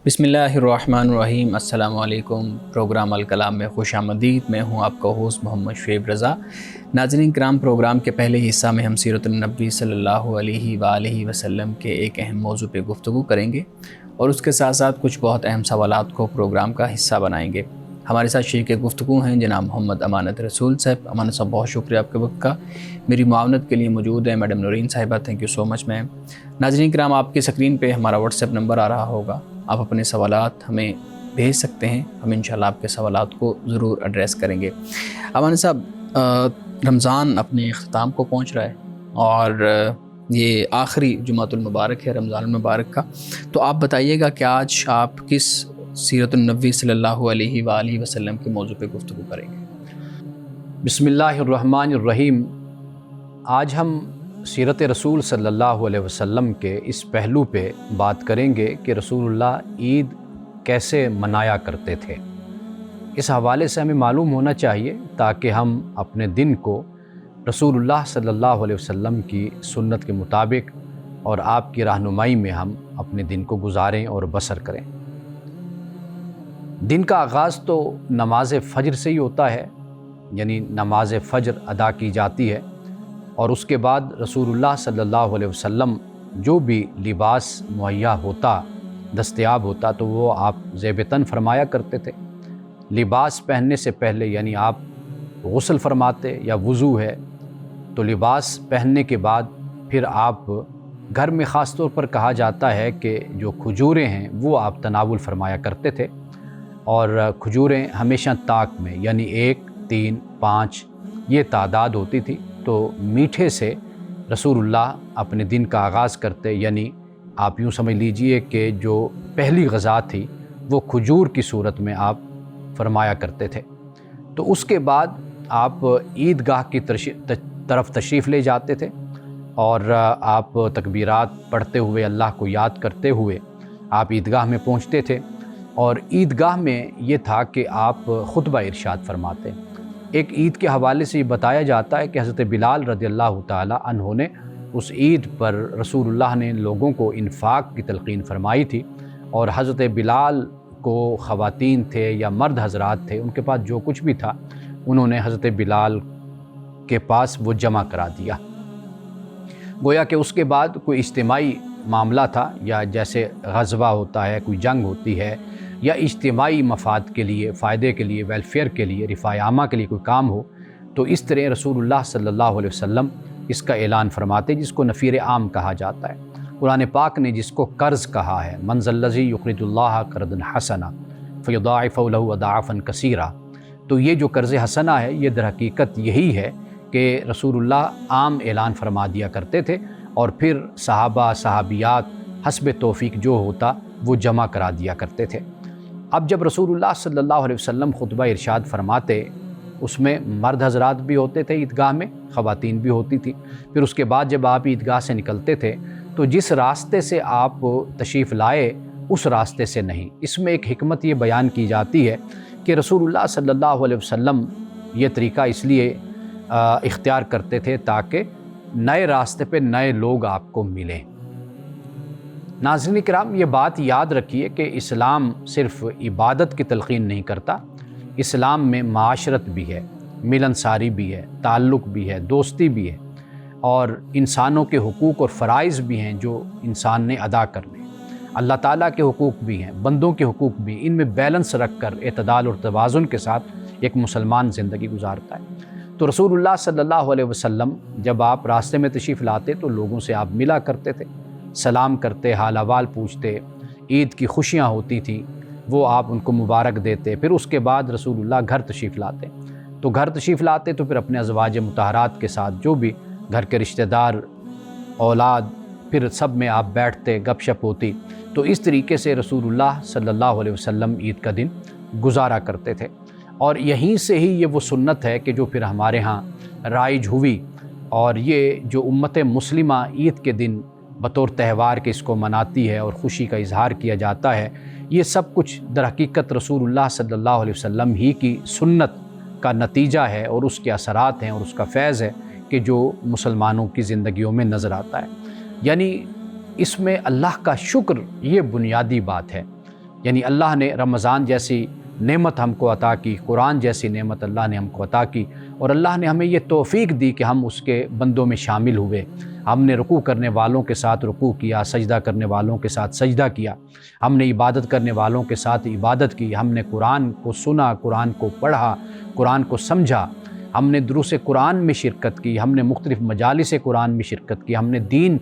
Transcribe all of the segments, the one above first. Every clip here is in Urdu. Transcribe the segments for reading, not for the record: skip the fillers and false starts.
بسم اللہ الرحمن الرحیم۔ السلام علیکم۔ پروگرام الکلام میں خوش آمدید۔ میں ہوں آپ کا ہوسٹ محمد شعیب رضا۔ ناظرین کرام، پروگرام کے پہلے حصہ میں ہم سیرت النبی صلی اللہ علیہ وآلہ وسلم کے ایک اہم موضوع پہ گفتگو کریں گے اور اس کے ساتھ ساتھ کچھ بہت اہم سوالات کو پروگرام کا حصہ بنائیں گے۔ ہمارے ساتھ شریک گفتگو ہیں جناب محمد امانت رسول صاحب۔ امانت صاحب، بہت شکریہ آپ کے وقت کا۔ میری معاونت کے لیے موجود ہے میڈم نورین صاحبہ، تھینک یو سو مچ میم۔ ناظرین کرام، آپ کی اسکرین پہ ہمارا واٹس ایپ نمبر آ رہا ہوگا، آپ اپنے سوالات ہمیں بھیج سکتے ہیں، ہم انشاءاللہ آپ کے سوالات کو ضرور ایڈریس کریں گے۔ امانت صاحب، رمضان اپنے اختتام کو پہنچ رہا ہے اور یہ آخری جمعۃ المبارک ہے رمضان المبارک کا، تو آپ بتائیے گا کہ آج آپ کس سیرت النبی صلی اللہ علیہ وآلہ وسلم کے موضوع پہ گفتگو کریں گے؟ بسم اللہ الرحمن الرحیم۔ آج ہم سیرت رسول صلی اللہ علیہ وسلم کے اس پہلو پہ بات کریں گے کہ رسول اللہ عید کیسے منایا کرتے تھے۔ اس حوالے سے ہمیں معلوم ہونا چاہیے تاکہ ہم اپنے دن کو رسول اللہ صلی اللہ علیہ وسلم کی سنت کے مطابق اور آپ کی رہنمائی میں ہم اپنے دن کو گزاریں اور بسر کریں۔ دن کا آغاز تو نماز فجر سے ہی ہوتا ہے، یعنی نماز فجر ادا کی جاتی ہے اور اس کے بعد رسول اللہ صلی اللہ علیہ وسلم جو بھی لباس مہیا ہوتا، دستیاب ہوتا، تو وہ آپ زیب تن فرمایا کرتے تھے۔ لباس پہننے سے پہلے یعنی آپ غسل فرماتے یا وضو ہے تو لباس پہننے کے بعد پھر آپ گھر میں خاص طور پر کہا جاتا ہے کہ جو کھجوریں ہیں وہ آپ تناول فرمایا کرتے تھے، اور کھجوریں ہمیشہ طاق میں یعنی 1، 3، 5 یہ تعداد ہوتی تھی۔ تو میٹھے سے رسول اللہ اپنے دن کا آغاز کرتے، یعنی آپ یوں سمجھ لیجئے کہ جو پہلی غذا تھی وہ کھجور کی صورت میں آپ فرمایا کرتے تھے۔ تو اس کے بعد آپ عیدگاہ کی طرف تشریف لے جاتے تھے اور آپ تکبیرات پڑھتے ہوئے، اللہ کو یاد کرتے ہوئے آپ عیدگاہ میں پہنچتے تھے، اور عیدگاہ میں یہ تھا کہ آپ خطبہ ارشاد فرماتے۔ ایک عید کے حوالے سے یہ بتایا جاتا ہے کہ حضرت بلال رضی اللہ تعالی عنہ نے اس عید پر رسول اللہ نے لوگوں کو انفاق کی تلقین فرمائی تھی، اور حضرت بلال کو خواتین تھے یا مرد حضرات تھے، ان کے پاس جو کچھ بھی تھا انہوں نے حضرت بلال کے پاس وہ جمع کرا دیا۔ گویا کہ اس کے بعد کوئی اجتماعی معاملہ تھا، یا جیسے غزوہ ہوتا ہے، کوئی جنگ ہوتی ہے، یا اجتماعی مفاد کے لیے، فائدے کے لیے، ویلفیئر کے لیے، رفاع عامہ کے لیے کوئی کام ہو، تو اس طرح رسول اللہ صلی اللہ علیہ وسلم اس کا اعلان فرماتے، جس کو نفیر عام کہا جاتا ہے۔ قرآن پاک نے جس کو قرض کہا ہے، من ذا الذی یقرض اللہ قرضا حسنا فیضاعفہ لہ اضعافا کثیرا، تو یہ جو قرض حسنہ ہے یہ در حقیقت یہی ہے کہ رسول اللہ عام اعلان فرما دیا کرتے تھے، اور پھر صحابہ صحابیات حسب توفیق جو ہوتا وہ جمع کرا دیا کرتے تھے۔ اب جب رسول اللہ صلی اللہ علیہ وسلم خطبہ ارشاد فرماتے، اس میں مرد حضرات بھی ہوتے تھے عیدگاہ میں، خواتین بھی ہوتی تھی۔ پھر اس کے بعد جب آپ عیدگاہ سے نکلتے تھے تو جس راستے سے آپ تشریف لائے اس راستے سے نہیں۔ اس میں ایک حکمت یہ بیان کی جاتی ہے کہ رسول اللہ صلی اللہ علیہ وسلم یہ طریقہ اس لیے اختیار کرتے تھے تاکہ نئے راستے پہ نئے لوگ آپ کو ملیں۔ ناظرین کرام، یہ بات یاد رکھیے کہ اسلام صرف عبادت کی تلقین نہیں کرتا، اسلام میں معاشرت بھی ہے، ملنساری بھی ہے، تعلق بھی ہے، دوستی بھی ہے، اور انسانوں کے حقوق اور فرائض بھی ہیں جو انسان نے ادا کرنے، اللہ تعالیٰ کے حقوق بھی ہیں، بندوں کے حقوق بھی، ان میں بیلنس رکھ کر اعتدال اور توازن کے ساتھ ایک مسلمان زندگی گزارتا ہے۔ تو رسول اللہ صلی اللہ علیہ وسلم جب آپ راستے میں تشریف لاتے تو لوگوں سے آپ ملا کرتے تھے، سلام کرتے، حال احوال پوچھتے، عید کی خوشیاں ہوتی تھیں وہ آپ ان کو مبارک دیتے۔ پھر اس کے بعد رسول اللہ گھر تشریف لاتے، تو گھر تشریف لاتے تو پھر اپنے ازواج مطہرات کے ساتھ جو بھی گھر کے رشتہ دار، اولاد، پھر سب میں آپ بیٹھتے، گپ شپ ہوتی۔ تو اس طریقے سے رسول اللہ صلی اللہ علیہ وسلم عید کا دن گزارا کرتے تھے، اور یہیں سے ہی یہ وہ سنت ہے کہ جو پھر ہمارے ہاں رائج ہوئی، اور یہ جو امت مسلمہ عید کے دن بطور تہوار کے اس کو مناتی ہے اور خوشی کا اظہار کیا جاتا ہے، یہ سب کچھ در حقیقت رسول اللہ صلی اللہ علیہ وسلم ہی کی سنت کا نتیجہ ہے، اور اس کے اثرات ہیں اور اس کا فیض ہے کہ جو مسلمانوں کی زندگیوں میں نظر آتا ہے۔ یعنی اس میں اللہ کا شکر یہ بنیادی بات ہے یعنی اللہ نے رمضان جیسی نعمت ہم کو عطا کی، قرآن جیسی نعمت اللہ نے ہم کو عطا کی، اور اللہ نے ہمیں یہ توفیق دی کہ ہم اس کے بندوں میں شامل ہوئے۔ ہم نے رکوع کرنے والوں کے ساتھ رکوع کیا، سجدہ کرنے والوں کے ساتھ سجدہ کیا، ہم نے عبادت کرنے والوں کے ساتھ عبادت کی، ہم نے قرآن کو سنا، قرآن کو پڑھا، قرآن کو سمجھا، ہم نے دروس قرآن میں شرکت کی، ہم نے مختلف مجالس قرآن میں شرکت کی، ہم نے دین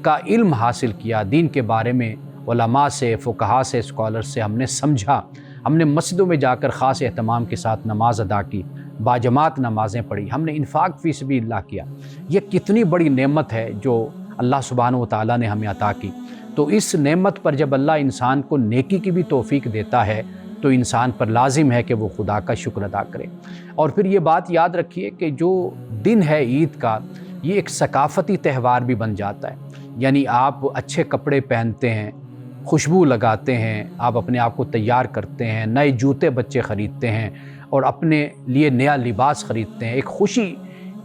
کا علم حاصل کیا، دین کے بارے میں علماء سے، فقہاء سے، اسکالر سے ہم نے سمجھا، ہم نے مسجدوں میں جا کر خاص اہتمام کے ساتھ نماز ادا کی، باجماعت نمازیں پڑھی، ہم نے انفاق فی سبیل اللہ کیا۔ یہ کتنی بڑی نعمت ہے جو اللہ سبحانہ و تعالیٰ نے ہمیں عطا کی۔ تو اس نعمت پر جب اللہ انسان کو نیکی کی بھی توفیق دیتا ہے تو انسان پر لازم ہے کہ وہ خدا کا شکر ادا کرے۔ اور پھر یہ بات یاد رکھیے کہ جو دن ہے عید کا، یہ ایک ثقافتی تہوار بھی بن جاتا ہے، یعنی آپ اچھے کپڑے پہنتے ہیں، خوشبو لگاتے ہیں، آپ اپنے آپ کو تیار کرتے ہیں، نئے جوتے بچے خریدتے ہیں اور اپنے لیے نیا لباس خریدتے ہیں، ایک خوشی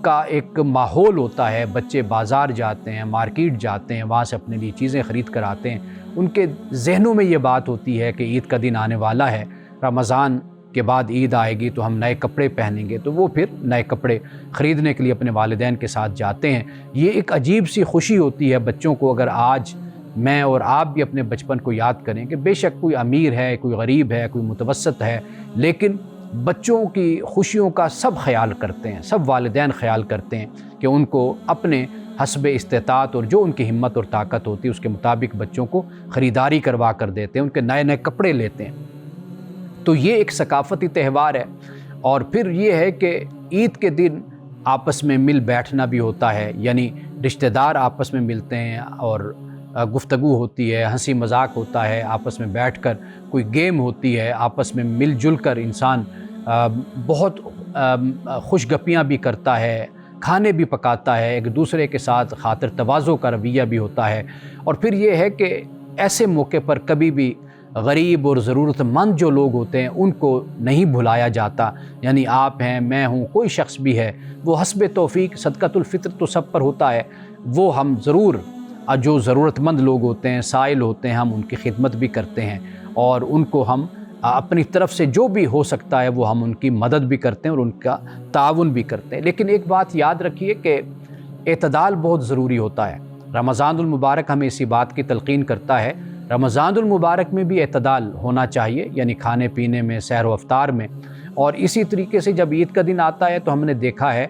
کا ایک ماحول ہوتا ہے، بچے بازار جاتے ہیں، مارکیٹ جاتے ہیں، وہاں سے اپنے لیے چیزیں خرید کر آتے ہیں، ان کے ذہنوں میں یہ بات ہوتی ہے کہ عید کا دن آنے والا ہے، رمضان کے بعد عید آئے گی تو ہم نئے کپڑے پہنیں گے، تو وہ پھر نئے کپڑے خریدنے کے لیے اپنے والدین کے ساتھ جاتے ہیں۔ یہ ایک عجیب سی خوشی ہوتی ہے بچوں کو۔ اگر آج میں اور آپ بھی اپنے بچپن کو یاد کریں کہ بے شک کوئی امیر ہے، کوئی غریب ہے، کوئی متوسط ہے، لیکن بچوں کی خوشیوں کا سب خیال کرتے ہیں، سب والدین خیال کرتے ہیں کہ ان کو اپنے حسب استطاعت اور جو ان کی ہمت اور طاقت ہوتی ہے اس کے مطابق بچوں کو خریداری کروا کر دیتے ہیں، ان کے نئے نئے کپڑے لیتے ہیں۔ تو یہ ایک ثقافتی تہوار ہے۔ اور پھر یہ ہے کہ عید کے دن آپس میں مل بیٹھنا بھی ہوتا ہے، یعنی رشتہ دار آپس میں ملتے ہیں اور گفتگو ہوتی ہے، ہنسی مذاق ہوتا ہے، آپس میں بیٹھ کر کوئی گیم ہوتی ہے، آپس میں مل جل کر انسان بہت خوش گپیاں بھی کرتا ہے، کھانے بھی پکاتا ہے، ایک دوسرے کے ساتھ خاطر تواضع کا رویہ بھی ہوتا ہے۔ اور پھر یہ ہے کہ ایسے موقع پر کبھی بھی غریب اور ضرورت مند جو لوگ ہوتے ہیں ان کو نہیں بھلایا جاتا، یعنی آپ ہیں، میں ہوں، کوئی شخص بھی ہے، وہ حسب توفیق صدقۃ الفطر تو سب پر ہوتا ہے، وہ ہم ضرور جو ضرورت مند لوگ ہوتے ہیں، سائل ہوتے ہیں، ہم ان کی خدمت بھی کرتے ہیں اور ان کو ہم اپنی طرف سے جو بھی ہو سکتا ہے وہ ہم ان کی مدد بھی کرتے ہیں اور ان کا تعاون بھی کرتے ہیں۔ لیکن ایک بات یاد رکھیے کہ اعتدال بہت ضروری ہوتا ہے۔ رمضان المبارک ہمیں اسی بات کی تلقین کرتا ہے، رمضان المبارک میں بھی اعتدال ہونا چاہیے، یعنی کھانے پینے میں، سحر و افطار میں۔ اور اسی طریقے سے جب عید کا دن آتا ہے تو ہم نے دیکھا ہے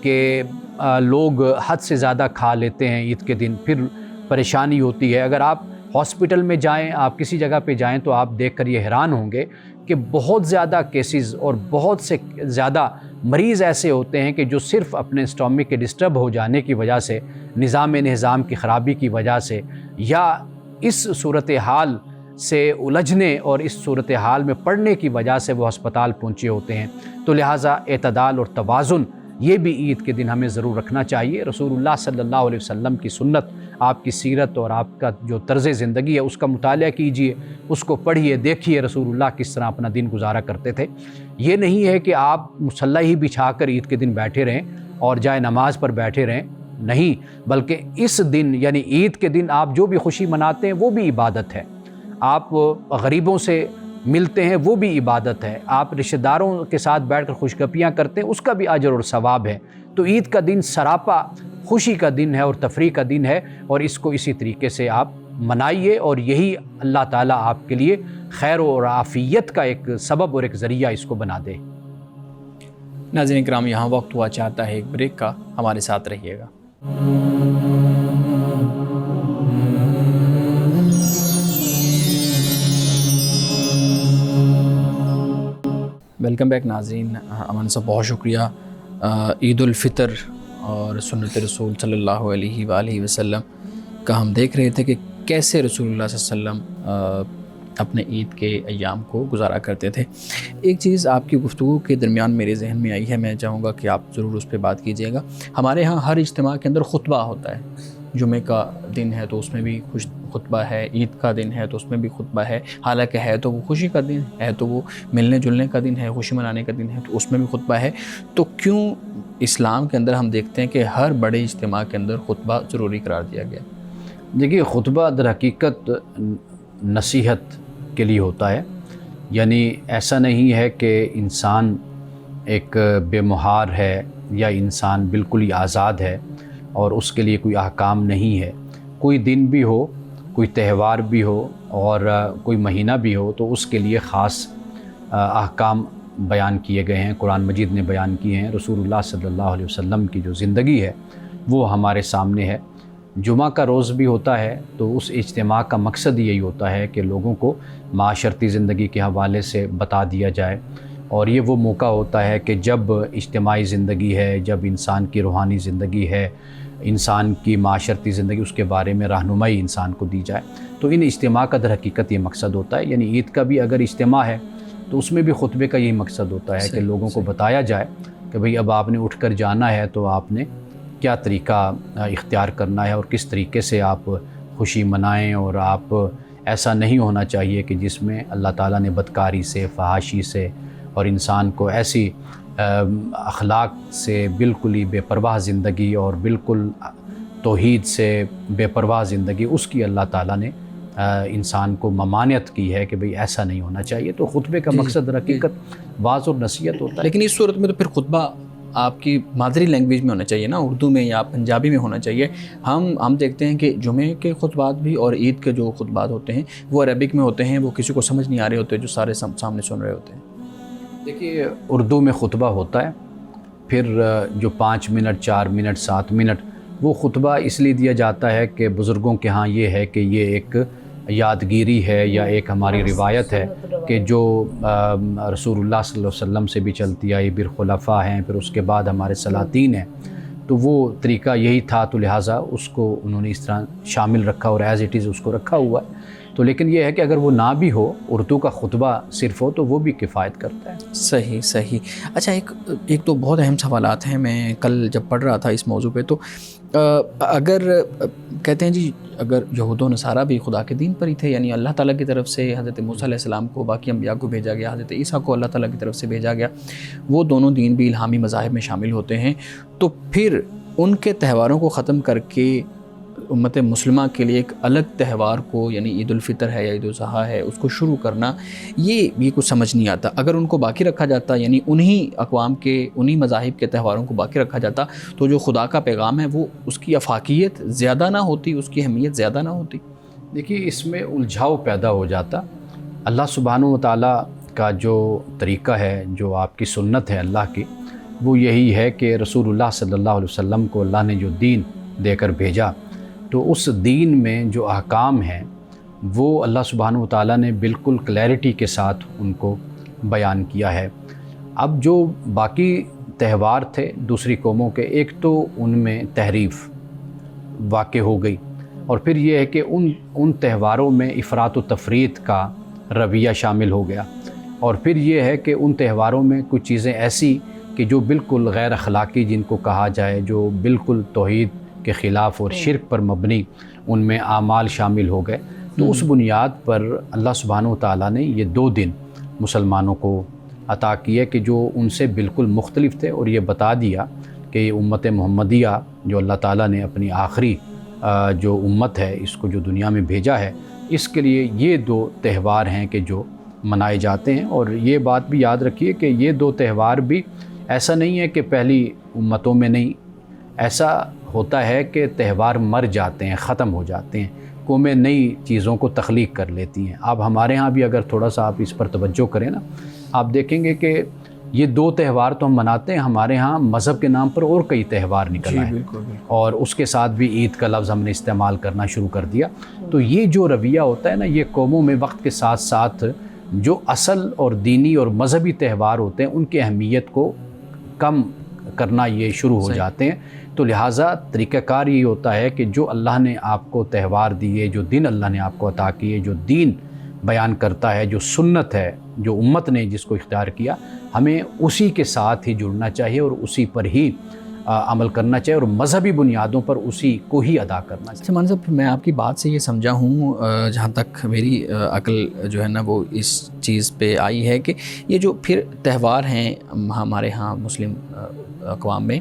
کہ لوگ حد سے زیادہ کھا لیتے ہیں عید کے دن، پھر پریشانی ہوتی ہے۔ اگر آپ ہاسپٹل میں جائیں، آپ کسی جگہ پہ جائیں تو آپ دیکھ کر یہ حیران ہوں گے کہ بہت زیادہ کیسز اور بہت سے زیادہ مریض ایسے ہوتے ہیں کہ جو صرف اپنے اسٹامک کے ڈسٹرب ہو جانے کی وجہ سے، نظام کی خرابی کی وجہ سے، یا اس صورتحال سے الجھنے اور اس صورتحال میں پڑنے کی وجہ سے وہ ہسپتال پہنچے ہوتے ہیں۔ تو لہٰذا اعتدال اور توازن یہ بھی عید کے دن ہمیں ضرور رکھنا چاہیے۔ رسول اللہ صلی اللہ علیہ وسلم کی سنت، آپ کی سیرت اور آپ کا جو طرز زندگی ہے اس کا مطالعہ کیجئے، اس کو پڑھیے، دیکھیے رسول اللہ کس طرح اپنا دن گزارا کرتے تھے۔ یہ نہیں ہے کہ آپ مصلی ہی بچھا کر عید کے دن بیٹھے رہیں اور جائے نماز پر بیٹھے رہیں، نہیں، بلکہ اس دن یعنی عید کے دن آپ جو بھی خوشی مناتے ہیں وہ بھی عبادت ہے۔ آپ غریبوں سے ملتے ہیں وہ بھی عبادت ہے، آپ رشتہ داروں کے ساتھ بیٹھ کر خوشگپیاں کرتے ہیں اس کا بھی اجر اور ثواب ہے۔ تو عید کا دن سراپا خوشی کا دن ہے اور تفریح کا دن ہے، اور اس کو اسی طریقے سے آپ منائیے، اور یہی اللہ تعالیٰ آپ کے لیے خیر و عافیت کا ایک سبب اور ایک ذریعہ اس کو بنا دے۔ ناظرین کرام، یہاں وقت ہوا چاہتا ہے ایک بریک کا، ہمارے ساتھ رہیے گا۔ ویلکم بیک ناظرین۔ امن صاحب بہت شکریہ۔ عید الفطر اور سنت رسول صلی اللہ علیہ وآلہ وسلم کا ہم دیکھ رہے تھے کہ کیسے رسول اللہ صلی اللہ علیہ وسلم اپنے عید کے ایام کو گزارا کرتے تھے۔ ایک چیز آپ کی گفتگو کے درمیان میرے ذہن میں آئی ہے، میں چاہوں گا کہ آپ ضرور اس پہ بات کیجیے گا۔ ہمارے ہاں ہر اجتماع کے اندر خطبہ ہوتا ہے، جمعہ کا دن ہے تو اس میں بھی خطبہ ہے، عید کا دن ہے تو اس میں بھی خطبہ ہے، حالانکہ ہے تو وہ خوشی کا دن ہے، تو وہ ملنے جلنے کا دن ہے، خوشی منانے کا دن ہے، تو اس میں بھی خطبہ ہے۔ تو کیوں اسلام کے اندر ہم دیکھتے ہیں کہ ہر بڑے اجتماع کے اندر خطبہ ضروری قرار دیا گیا؟ دیکھیے، خطبہ در حقیقت نصیحت کے لیے ہوتا ہے، یعنی ایسا نہیں ہے کہ انسان ایک بے مہار ہے یا انسان بالکل ہی آزاد ہے اور اس کے لیے کوئی احکام نہیں ہے۔ کوئی دن بھی ہو، کوئی تہوار بھی ہو اور کوئی مہینہ بھی ہو تو اس کے لیے خاص احکام بیان کیے گئے ہیں، قرآن مجید نے بیان کیے ہیں۔ رسول اللہ صلی اللہ علیہ وسلم کی جو زندگی ہے وہ ہمارے سامنے ہے۔ جمعہ کا روز بھی ہوتا ہے تو اس اجتماع کا مقصد یہی ہوتا ہے کہ لوگوں کو معاشرتی زندگی کے حوالے سے بتا دیا جائے، اور یہ وہ موقع ہوتا ہے کہ جب اجتماعی زندگی ہے، جب انسان کی روحانی زندگی ہے، انسان کی معاشرتی زندگی، اس کے بارے میں رہنمائی انسان کو دی جائے۔ تو ان اجتماع کا در حقیقت یہ مقصد ہوتا ہے، یعنی عید کا بھی اگر اجتماع ہے تو اس میں بھی خطبے کا یہی مقصد ہوتا ہے کہ لوگوں کو بتایا جائے کہ بھئی اب آپ نے اٹھ کر جانا ہے تو آپ نے کیا طریقہ اختیار کرنا ہے اور کس طریقے سے آپ خوشی منائیں، اور آپ ایسا نہیں ہونا چاہیے کہ جس میں اللہ تعالیٰ نے بدکاری سے، فحاشی سے اور انسان کو ایسی اخلاق سے بالکل ہی بے پرواہ زندگی اور بالکل توحید سے بے پرواہ زندگی، اس کی اللہ تعالیٰ نے انسان کو ممانعت کی ہے کہ بھئی ایسا نہیں ہونا چاہیے۔ تو خطبے کا مقصد حقیقت واعظ اور نصیحت ہوتا ہے۔ لیکن اس صورت میں تو پھر خطبہ آپ کی مادری لینگویج میں ہونا چاہیے نا، اردو میں یا پنجابی میں ہونا چاہیے۔ ہم دیکھتے ہیں کہ جمعے کے خطبات بھی اور عید کے جو خطبات ہوتے ہیں وہ عربک میں ہوتے ہیں، وہ کسی کو سمجھ نہیں آ رہے ہوتے جو سارے سامنے سن رہے ہوتے ہیں۔ دیکھیے، اردو میں خطبہ ہوتا ہے، پھر جو 5 منٹ 4 منٹ 7 منٹ وہ خطبہ اس لیے دیا جاتا ہے کہ بزرگوں کے ہاں یہ ہے کہ یہ ایک یادگیری ہے یا ایک ہماری روایت ہے کہ جو رسول اللہ صلی اللہ علیہ وسلم سے بھی چلتی آئی، پھر خلفاء ہیں، پھر اس کے بعد ہمارے سلاطین ہیں، تو وہ طریقہ یہی تھا، تو لہٰذا اس کو انہوں نے اس طرح شامل رکھا اور ایز اٹ از اس کو رکھا ہوا ہے۔ تو لیکن یہ ہے کہ اگر وہ نہ بھی ہو، اردو کا خطبہ صرف ہو تو وہ بھی کفایت کرتا ہے۔ صحیح۔ اچھا، ایک تو بہت اہم سوالات ہیں، میں کل جب پڑھ رہا تھا اس موضوع پہ تو اگر کہتے ہیں جی اگر یہود و نصارہ بھی خدا کے دین پر ہی تھے، یعنی اللہ تعالیٰ کی طرف سے حضرت موسیٰ علیہ السلام کو، باقی انبیاء کو بھیجا گیا، حضرت عیسیٰ کو اللہ تعالیٰ کی طرف سے بھیجا گیا، وہ دونوں دین بھی الہامی مذاہب میں شامل ہوتے ہیں، تو پھر ان کے تہواروں کو ختم کر کے امت مسلمہ کے لیے ایک الگ تہوار کو، یعنی عید الفطر ہے یا عید الاضحیٰ ہے، اس کو شروع کرنا، یہ کچھ سمجھ نہیں آتا۔ اگر ان کو باقی رکھا جاتا، یعنی انہی اقوام کے، انہی مذاہب کے تہواروں کو باقی رکھا جاتا، تو جو خدا کا پیغام ہے وہ اس کی افاقیت زیادہ نہ ہوتی، اس کی اہمیت زیادہ نہ ہوتی؟ دیکھیے، اس میں الجھاؤ پیدا ہو جاتا۔ اللہ سبحانہ و تعالیٰ کا جو طریقہ ہے، جو آپ کی سنت ہے اللہ کی، وہ یہی ہے کہ رسول اللہ صلی اللہ علیہ وسلم کو اللہ نے جو دین دے کر بھیجا، تو اس دین میں جو احکام ہیں وہ اللہ سبحانہ و تعالیٰ نے بالکل کلیئرٹی کے ساتھ ان کو بیان کیا ہے۔ اب جو باقی تہوار تھے دوسری قوموں کے، ایک تو ان میں تحریف واقع ہو گئی، اور پھر یہ ہے کہ ان تہواروں میں افراط و تفریط کا رویہ شامل ہو گیا، اور پھر یہ ہے کہ ان تہواروں میں کچھ چیزیں ایسی کہ جو بالکل غیر اخلاقی جن کو کہا جائے، جو بالکل توحید کے خلاف اور شرک پر مبنی ان میں اعمال شامل ہو گئے۔ تو اس بنیاد پر اللہ سبحانہ و تعالیٰ نے یہ 2 دن مسلمانوں کو عطا کیے کہ جو ان سے بالکل مختلف تھے، اور یہ بتا دیا کہ یہ امت محمدیہ جو اللہ تعالیٰ نے اپنی آخری جو امت ہے اس کو جو دنیا میں بھیجا ہے، اس کے لیے یہ 2 تہوار ہیں کہ جو منائے جاتے ہیں۔ اور یہ بات بھی یاد رکھیے کہ یہ 2 تہوار بھی ایسا نہیں ہے کہ پہلی امتوں میں نہیں، ایسا ہوتا ہے کہ تہوار مر جاتے ہیں، ختم ہو جاتے ہیں، قومیں نئی چیزوں کو تخلیق کر لیتی ہیں۔ اب ہمارے ہاں بھی اگر تھوڑا سا آپ اس پر توجہ کریں نا، آپ دیکھیں گے کہ یہ 2 تہوار تو ہم مناتے ہیں، ہمارے ہاں مذہب کے نام پر اور کئی تہوار نکل آئے، اور اس کے ساتھ بھی عید کا لفظ ہم نے استعمال کرنا شروع کر دیا۔ تو یہ جو رویہ ہوتا ہے نا، یہ قوموں میں وقت کے ساتھ ساتھ جو اصل اور دینی اور مذہبی تہوار ہوتے ہیں ان کی اہمیت کو کم کرنا یہ شروع ہو جاتے ہیں۔ تو لہٰذا طریقہ کار یہ ہوتا ہے کہ جو اللہ نے آپ کو تہوار دیے، جو دن اللہ نے آپ کو عطا کیے، جو دین بیان کرتا ہے، جو سنت ہے، جو امت نے جس کو اختیار کیا، ہمیں اسی کے ساتھ ہی جڑنا چاہیے اور اسی پر ہی عمل کرنا چاہیے، اور مذہبی بنیادوں پر اسی کو ہی ادا کرنا چاہیے۔ مولانا صاحب، میں آپ کی بات سے یہ سمجھا ہوں، جہاں تک میری عقل جو ہے نا وہ اس چیز پہ آئی ہے کہ یہ جو پھر تہوار ہیں ہمارے ہاں مسلم اقوام میں،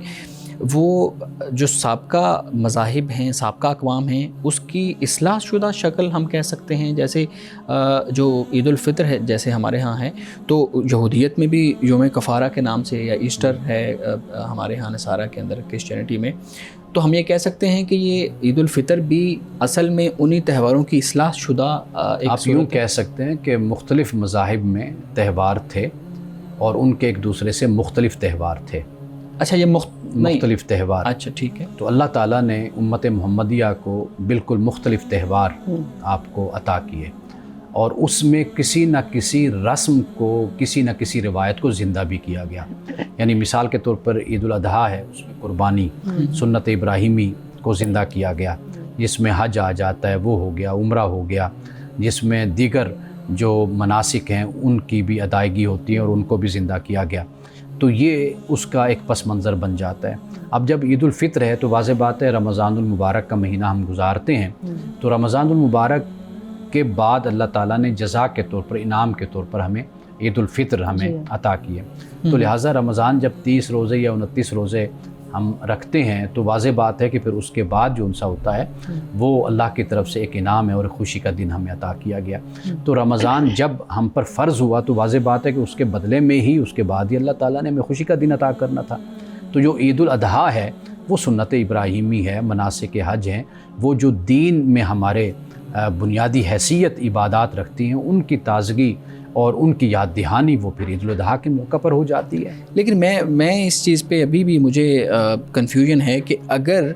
وہ جو سابقہ مذاہب ہیں، سابقہ اقوام ہیں، اس کی اصلاح شدہ شکل ہم کہہ سکتے ہیں. جیسے جو عید الفطر ہے جیسے ہمارے ہاں ہے، تو یہودیت میں بھی یوم کفارہ کے نام سے، یا ایسٹر ہے ہمارے ہاں نصارہ کے اندر کرسچینٹی میں، تو ہم یہ کہہ سکتے ہیں کہ یہ عید الفطر بھی اصل میں انہی تہواروں کی اصلاح شدہ آپ یوں کہہ سکتے ہیں کہ مختلف مذاہب میں تہوار تھے اور ان کے ایک دوسرے سے مختلف تہوار تھے. اچھا، یہ مختلف تہوار. اچھا ٹھیک ہے. تو اللہ تعالیٰ نے امت محمدیہ کو بالکل مختلف تہوار آپ کو عطا کیے، اور اس میں کسی نہ کسی رسم کو، کسی نہ کسی روایت کو زندہ بھی کیا گیا. یعنی مثال کے طور پر عید الاضحیٰ ہے، اس میں قربانی، سنت ابراہیمی کو زندہ کیا گیا. جس میں حج آ جاتا ہے وہ ہو گیا، عمرہ ہو گیا، جس میں دیگر جو مناسک ہیں ان کی بھی ادائیگی ہوتی ہے اور ان کو بھی زندہ کیا گیا. تو یہ اس کا ایک پس منظر بن جاتا ہے. اب جب عید الفطر ہے تو واضح بات ہے رمضان المبارک کا مہینہ ہم گزارتے ہیں، تو رمضان المبارک کے بعد اللہ تعالیٰ نے جزا کے طور پر، انعام کے طور پر ہمیں عید الفطر ہمیں عطا کی ہے. تو لہٰذا رمضان جب 30 روزے یا 29 روزے ہم رکھتے ہیں تو واضح بات ہے کہ پھر اس کے بعد جو انسا ہوتا ہے وہ اللہ کی طرف سے ایک انعام ہے اور خوشی کا دن ہمیں عطا کیا گیا. تو رمضان جب ہم پر فرض ہوا تو واضح بات ہے کہ اس کے بدلے میں ہی، اس کے بعد ہی اللہ تعالیٰ نے ہمیں خوشی کا دن عطا کرنا تھا. تو جو عید الاضحیٰ ہے وہ سنت ابراہیمی ہے، مناسک حج ہیں، وہ جو دین میں ہمارے بنیادی حیثیت عبادات رکھتی ہیں، ان کی تازگی اور ان کی یاد دہانی وہ پھر عید الاضحیٰ کے موقع پر ہو جاتی ہے. لیکن میں اس چیز پہ ابھی بھی مجھے کنفیوژن ہے کہ اگر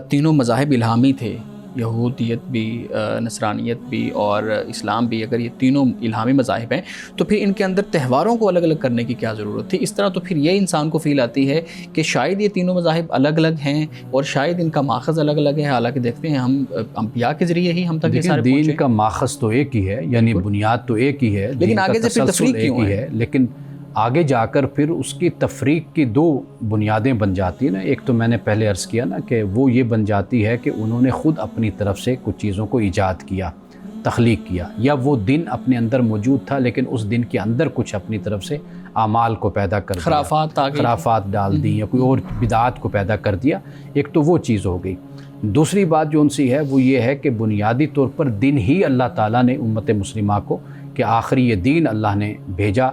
تینوں مذاہب الہامی تھے، یہودیت بھی، نصرانیت بھی اور اسلام بھی، اگر یہ تینوں الہامی مذاہب ہیں تو پھر ان کے اندر تہواروں کو الگ الگ کرنے کی کیا ضرورت تھی؟ اس طرح تو پھر یہ انسان کو فیل آتی ہے کہ شاید یہ تینوں مذاہب الگ الگ ہیں اور شاید ان کا ماخذ الگ الگ ہے. حالانکہ دیکھتے ہیں ہم انبیاء کے ذریعے ہی ہم تک یہ سارے پہنچے. دین کا ماخذ تو ایک ہی ہے، یعنی بنیاد تو ایک ہی ہے، لیکن آگے سے پھر تفریق کیوں ہے؟ لیکن آگے جا کر پھر اس کی تفریق کی دو بنیادیں بن جاتی ہیں نا. ایک تو میں نے پہلے عرض کیا نا کہ وہ یہ بن جاتی ہے کہ انہوں نے خود اپنی طرف سے کچھ چیزوں کو ایجاد کیا، تخلیق کیا، یا وہ دن اپنے اندر موجود تھا لیکن اس دن کے اندر کچھ اپنی طرف سے اعمال کو پیدا کر دیا، خرافات ڈال دی یا کوئی اور بدعات کو پیدا کر دیا. ایک تو وہ چیز ہو گئی. دوسری بات جو ان سی ہے وہ یہ ہے کہ بنیادی طور پر دن ہی اللہ تعالیٰ نے امت مسلمہ کو، کہ آخری یہ دین اللہ نے بھیجا.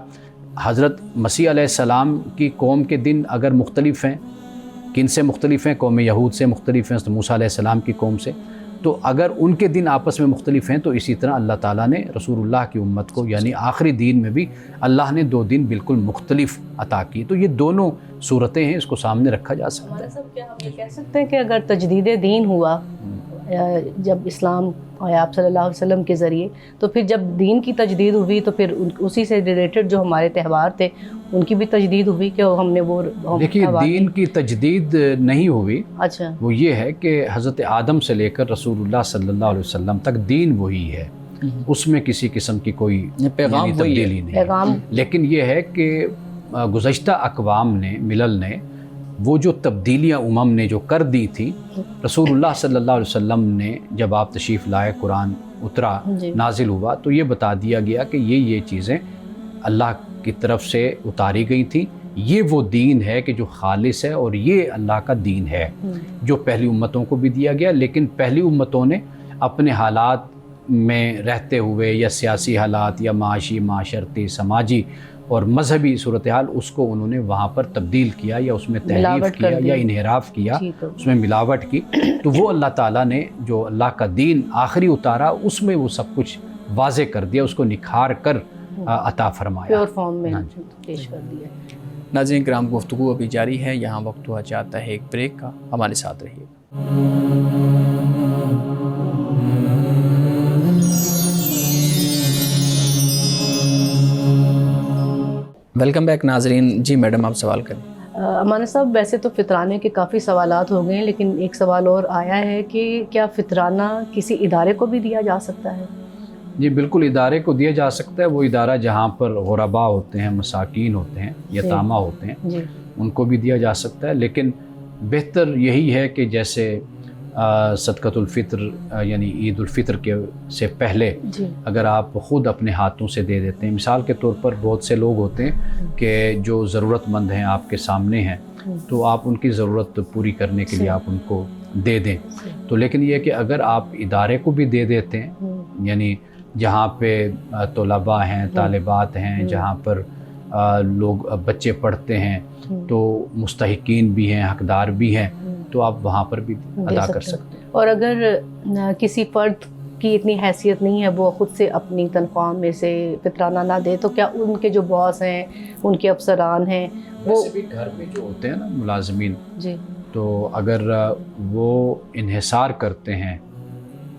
حضرت مسیح علیہ السلام کی قوم کے دن اگر مختلف ہیں، کن سے مختلف ہیں؟ قوم یہود سے مختلف ہیں، موسیٰ علیہ السلام کی قوم سے. تو اگر ان کے دن آپس میں مختلف ہیں تو اسی طرح اللہ تعالیٰ نے رسول اللہ کی امت کو، یعنی آخری دین میں بھی اللہ نے 2 دن بالکل مختلف عطا کی. تو یہ دونوں صورتیں ہیں، اس کو سامنے رکھا جا سکتا ہے. ہمارا صاحب کیا ہم یہ کہہ سکتے ہیں کہ اگر تجدید دین ہوا جب اسلام آیا آپ صلی اللہ علیہ وسلم کے ذریعے، تو پھر جب دین کی تجدید ہوئی تو پھر اسی سے ریلیٹڈ جو ہمارے تہوار تھے ان کی بھی تجدید ہوئی کہ ہم نے وہ دیکھیے دین کی تجدید نہیں ہوئی. اچھا، وہ یہ ہے کہ حضرت آدم سے لے کر رسول اللہ صلی اللہ علیہ وسلم تک دین وہی ہے، اس میں کسی قسم کی کوئی پیغام تبدیلی نہیں ہے. لیکن یہ ہے کہ گزشتہ اقوام نے، ملل نے، وہ جو تبدیلیاں امم نے جو کر دی تھی، رسول اللہ صلی اللہ علیہ وسلم نے جب آپ تشریف لائے، قرآن اترا، نازل ہوا، تو یہ بتا دیا گیا کہ یہ چیزیں اللہ کی طرف سے اتاری گئی تھیں. یہ وہ دین ہے کہ جو خالص ہے اور یہ اللہ کا دین ہے جو پہلی امتوں کو بھی دیا گیا. لیکن پہلی امتوں نے اپنے حالات میں رہتے ہوئے، یا سیاسی حالات یا معاشی، معاشرتی، سماجی اور مذہبی صورتحال، اس کو انہوں نے وہاں پر تبدیل کیا یا اس میں تحریف کیا یا انحراف کیا، اس میں ملاوٹ کی. تو وہ اللہ تعالیٰ نے جو اللہ کا دین آخری اتارا، اس میں وہ سب کچھ واضح کر دیا، اس کو نکھار کر عطا فرمایا، پیور فارم میں پیش کر دیا. ناظرین کرام، گفتگو ابھی جاری ہے، یہاں وقت ہوا چاہتا ہے ایک بریک کا، ہمارے ساتھ رہیے. ویلکم بیک ناظرین. جی میڈم، آپ سوال کریں. امانہ صاحب، ویسے تو فطرانے کے کافی سوالات ہو گئے ہیں، لیکن ایک سوال اور آیا ہے کہ کیا فطرانہ کسی ادارے کو بھی دیا جا سکتا ہے؟ جی بالکل، ادارے کو دیا جا سکتا ہے. وہ ادارہ جہاں پر غربا ہوتے ہیں، مساکین ہوتے ہیں، یتامہ ہوتے ہیں، ان کو بھی دیا جا سکتا ہے. لیکن بہتر یہی ہے کہ جیسے صدقۃ الفطر یعنی عید الفطر کے سے پہلے اگر آپ خود اپنے ہاتھوں سے دے دیتے ہیں. مثال کے طور پر بہت سے لوگ ہوتے ہیں کہ جو ضرورت مند ہیں، آپ کے سامنے ہیں، تو آپ ان کی ضرورت پوری کرنے کے لیے آپ ان کو دے دیں. تو لیکن یہ کہ اگر آپ ادارے کو بھی دے دیتے ہیں، یعنی جہاں پہ طلباء ہیں، طالبات ہیں، جہاں پر لوگ بچے پڑھتے ہیں، تو مستحقین بھی ہیں، حقدار بھی ہیں، تو آپ وہاں پر بھی ادا کر سکتے ہیں. اور اگر کسی فرد کی اتنی حیثیت نہیں ہے وہ خود سے اپنی تنخواہ میں سے فطرانہ نہ دے، تو کیا ان کے جو باس ہیں، ان کے افسران ہیں، وہ ویسے بھی گھر میں جو ہوتے ہیں نا ملازمین، جی تو اگر وہ انحصار کرتے ہیں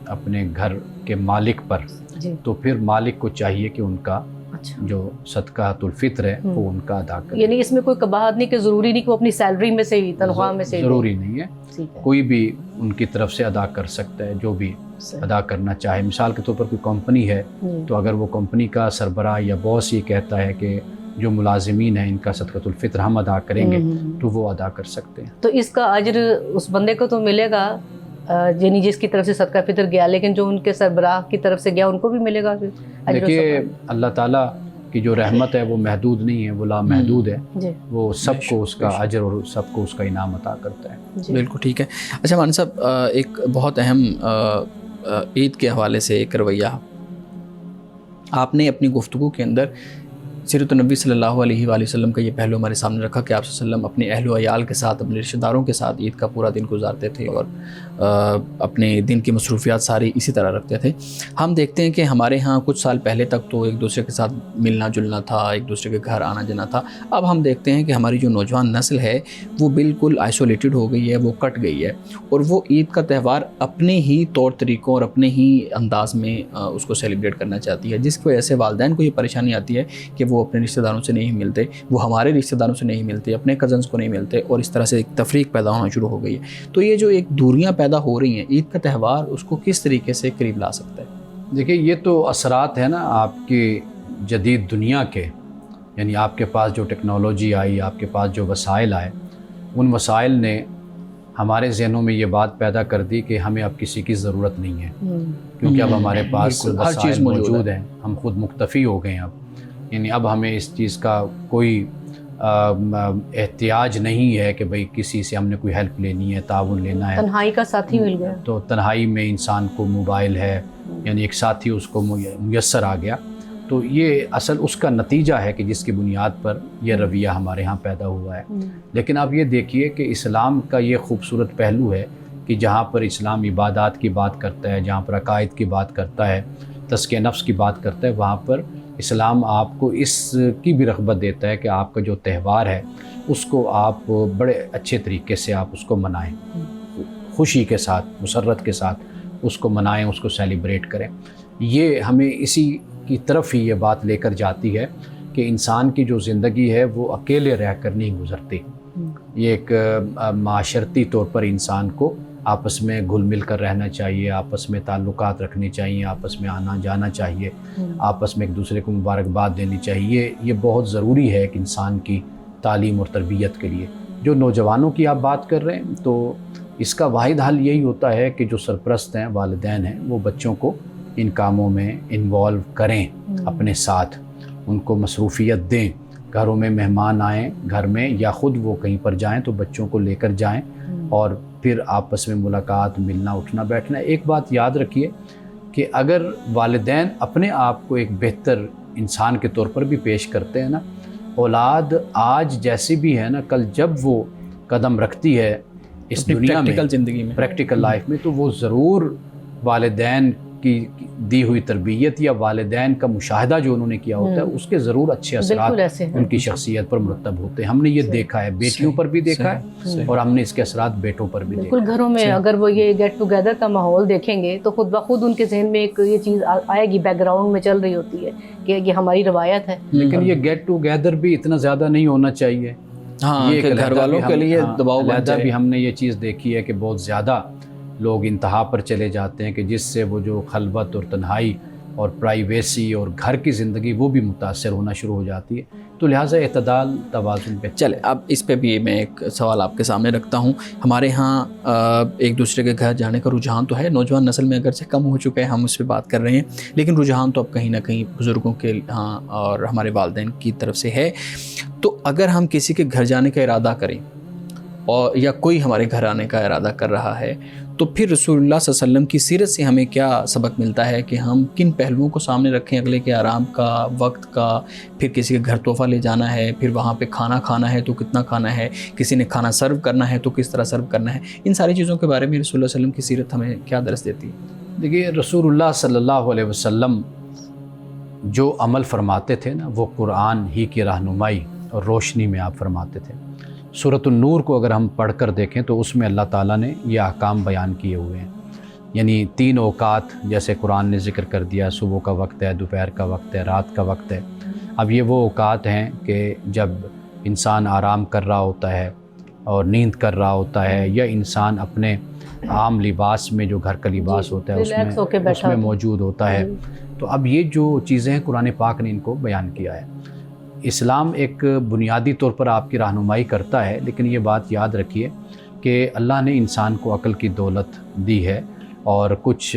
اپنے گھر کے مالک پر، جی تو پھر مالک کو چاہیے کہ ان کا اچھا، جو صدقۃ الفطر ہے وہ ان کا ادا کرے. یعنی اس میں کوئی قباحت نہیں کہ ضروری نہیں کہ وہ اپنی سیلری میں سے ہی، تنخواہ میں سے ہی دے. ضروری نہیں ہے، ٹھیک ہے، کوئی بھی ان کی طرف سے ادا کر سکتا ہے جو بھی صحیح. ادا کرنا چاہے. مثال کے طور پر کوئی کمپنی ہے، جی. تو اگر وہ کمپنی کا سربراہ یا باس یہ کہتا ہے کہ جو ملازمین ہیں ان کا صدقۃ الفطر ہم ادا کریں گے، تو وہ ادا کر سکتے ہیں. تو اس کا اجر اس بندے کو تو ملے گا یعنی جس کی طرف سے صدقہ فطر گیا، لیکن جو ان کے سربراہ کی طرف سے گیا ان کو بھی ملے گا پھر اجر و دیکھیے ثواب؟ اللہ تعالیٰ کی جو رحمت ہے وہ محدود نہیں ہے، وہ لامحدود ہے. جی وہ سب کو اس کا اجر اور سب کو اس کا انعام عطا کرتا ہے. جی بالکل ٹھیک ہے. اچھا مولانا صاحب، ایک بہت اہم عید کے حوالے سے ایک رویہ آپ نے اپنی گفتگو کے اندر سیرت النبی صلی اللہ علیہ وآلہ وسلم کا یہ پہلو ہمارے سامنے رکھا کہ آپ صلی اللہ علیہ وسلم اپنے اہل و عیال کے ساتھ، اپنے رشتہ داروں کے ساتھ عید کا پورا دن گزارتے تھے اور اپنے دن کی مصروفیات ساری اسی طرح رکھتے تھے. ہم دیکھتے ہیں کہ ہمارے ہاں کچھ سال پہلے تک تو ایک دوسرے کے ساتھ ملنا جلنا تھا، ایک دوسرے کے گھر آنا جانا تھا. اب ہم دیکھتے ہیں کہ ہماری جو نوجوان نسل ہے وہ بالکل آئسولیٹڈ ہو گئی ہے، وہ کٹ گئی ہے، اور وہ عید کا تہوار اپنے ہی طور طریقوں اور اپنے ہی انداز میں اس کو سیلیبریٹ کرنا چاہتی ہے، جس کی وجہ سے والدین کو یہ پریشانی آتی ہے کہ وہ اپنے رشتہ داروں سے نہیں ملتے، وہ ہمارے رشتہ داروں سے نہیں ملتے، اپنے کزنس کو نہیں ملتے، اور اس طرح سے ایک تفریق پیدا ہونا شروع ہو گئی ہے. تو یہ جو ایک دوریاں پیدا ہو رہی ہیں، عید کا تہوار اس کو کس طریقے سے قریب لا سکتا ہے؟ دیکھیے یہ تو اثرات ہیں نا آپ کی جدید دنیا کے، یعنی آپ کے پاس جو ٹیکنالوجی آئی، آپ کے پاس جو وسائل آئے، ان وسائل نے ہمارے ذہنوں میں یہ بات پیدا کر دی کہ ہمیں اب کسی کی ضرورت نہیں ہے، کیونکہ اب ہمارے پاس بالکل، ہر چیز وسائل موجود ہیں، ہم خود مکتفی ہو گئے ہیں اب. یعنی اب ہمیں اس چیز کا کوئی احتیاج نہیں ہے کہ بھئی کسی سے ہم نے کوئی ہیلپ لینی ہے، تعاون لینا ہے. تنہائی کا ساتھی مل گیا. تو تنہائی میں انسان کو موبائل ہے، یعنی ایک ساتھی اس کو میسر آ گیا. تو یہ اصل اس کا نتیجہ ہے کہ جس کی بنیاد پر یہ رویہ ہمارے ہاں پیدا ہوا ہے. لیکن آپ یہ دیکھیے کہ اسلام کا یہ خوبصورت پہلو ہے کہ جہاں پر اسلام عبادات کی بات کرتا ہے، جہاں پر عقائد کی بات کرتا ہے، تزکیہ نفس کی بات کرتا ہے، وہاں پر اسلام آپ کو اس کی بھی رغبت دیتا ہے کہ آپ کا جو تہوار ہے اس کو آپ بڑے اچھے طریقے سے آپ اس کو منائیں، خوشی کے ساتھ، مسرت کے ساتھ اس کو منائیں، اس کو سیلیبریٹ کریں. یہ ہمیں اسی کی طرف ہی یہ بات لے کر جاتی ہے کہ انسان کی جو زندگی ہے وہ اکیلے رہ کر نہیں گزرتی. یہ ایک معاشرتی طور پر انسان کو آپس میں گھل مل کر رہنا چاہیے، آپس میں تعلقات رکھنے چاہیے، آپس میں آنا جانا چاہیے، آپس میں ایک دوسرے کو مبارکباد دینی چاہیے. یہ بہت ضروری ہے ایک انسان کی تعلیم اور تربیت کے لیے. جو نوجوانوں کی آپ بات کر رہے ہیں تو اس کا واحد حل یہی ہوتا ہے کہ جو سرپرست ہیں، والدین ہیں، وہ بچوں کو ان کاموں میں انوالو کریں، اپنے ساتھ ان کو مصروفیت دیں. گھروں میں مہمان آئیں گھر میں، یا خود وہ کہیں پر جائیں تو بچوں کو لے کر جائیں اور پھر آپس میں ملاقات، ملنا، اٹھنا بیٹھنا. ایک بات یاد رکھیے کہ اگر والدین اپنے آپ کو ایک بہتر انسان کے طور پر بھی پیش کرتے ہیں نا، اولاد آج جیسی بھی ہے نا، کل جب وہ قدم رکھتی ہے اس دنیا میں، زندگی میں، پریکٹیکل لائف میں، تو وہ ضرور والدین کی دی ہوئی تربیت یا والدین کا مشاہدہ جو انہوں نے کیا ہوتا ہے اس کے ضرور اچھے اثرات ان کی شخصیت پر مرتب ہوتے ہیں. ہم نے یہ دیکھا ہے، بیٹیوں پر بھی دیکھا ہے اور ہم نے اس کے اثرات بیٹوں پر بھی دیکھا. بالکل، گھروں میں اگر وہ یہ گیٹ ٹوگیدر کا ماحول دیکھیں گے تو خود بخود ان کے ذہن میں ایک یہ چیز آئے گی، بیک گراؤنڈ میں چل رہی ہوتی ہے کہ یہ ہماری روایت ہے. لیکن یہ گیٹ ٹوگیدر بھی اتنا زیادہ نہیں ہونا چاہیے. ہاں، کہ گھر والوں کے لیے دباؤ بن جائے. بھی ہم نے یہ چیز دیکھی ہے کہ بہت زیادہ لوگ انتہا پر چلے جاتے ہیں کہ جس سے وہ جو خلوت اور تنہائی اور پرائیویسی اور گھر کی زندگی وہ بھی متاثر ہونا شروع ہو جاتی ہے. تو لہٰذا اعتدال، توازن پہ چلے. اب اس پہ بھی میں ایک سوال آپ کے سامنے رکھتا ہوں. ہمارے ہاں ایک دوسرے کے گھر جانے کا رجحان تو ہے، نوجوان نسل میں اگرچہ کم ہو چکا ہے، ہم اس پہ بات کر رہے ہیں، لیکن رجحان تو اب کہیں نہ کہیں بزرگوں کے ہاں اور ہمارے والدین کی طرف سے ہے. تو اگر ہم کسی کے گھر جانے کا ارادہ کریں اور یا کوئی ہمارے گھر آنے کا ارادہ کر رہا ہے، تو پھر رسول اللہ صلی اللہ علیہ وسلم کی سیرت سے ہمیں کیا سبق ملتا ہے کہ ہم کن پہلوؤں کو سامنے رکھیں، اگلے کے آرام کا، وقت کا، پھر کسی کے گھر تحفہ لے جانا ہے، پھر وہاں پہ کھانا کھانا ہے تو کتنا کھانا ہے، کسی نے کھانا سرو کرنا ہے تو کس طرح سرو کرنا ہے، ان ساری چیزوں کے بارے میں رسول اللہ صلی اللہ علیہ وسلم کی سیرت ہمیں کیا درس دیتی ہے؟ دیکھیے، رسول اللہ صلی اللہ علیہ وسلم جو عمل فرماتے تھے نا، وہ قرآن ہی کی رہنمائی اور روشنی میں آپ فرماتے تھے۔ سورۃ النور کو اگر ہم پڑھ کر دیکھیں تو اس میں اللہ تعالیٰ نے یہ احکام بیان کیے ہوئے ہیں، یعنی 3 اوقات جیسے قرآن نے ذکر کر دیا، صبح کا وقت ہے، دوپہر کا وقت ہے، رات کا وقت ہے۔ اب یہ وہ اوقات ہیں کہ جب انسان آرام کر رہا ہوتا ہے اور نیند کر رہا ہوتا ہے، یا انسان اپنے عام لباس میں جو گھر کا لباس ہوتا ہے اس میں موجود ہوتا ہے۔ تو اب یہ جو چیزیں ہیں قرآن پاک نے ان کو بیان کیا ہے۔ اسلام ایک بنیادی طور پر آپ کی رہنمائی کرتا ہے، لیکن یہ بات یاد رکھیے کہ اللہ نے انسان کو عقل کی دولت دی ہے، اور کچھ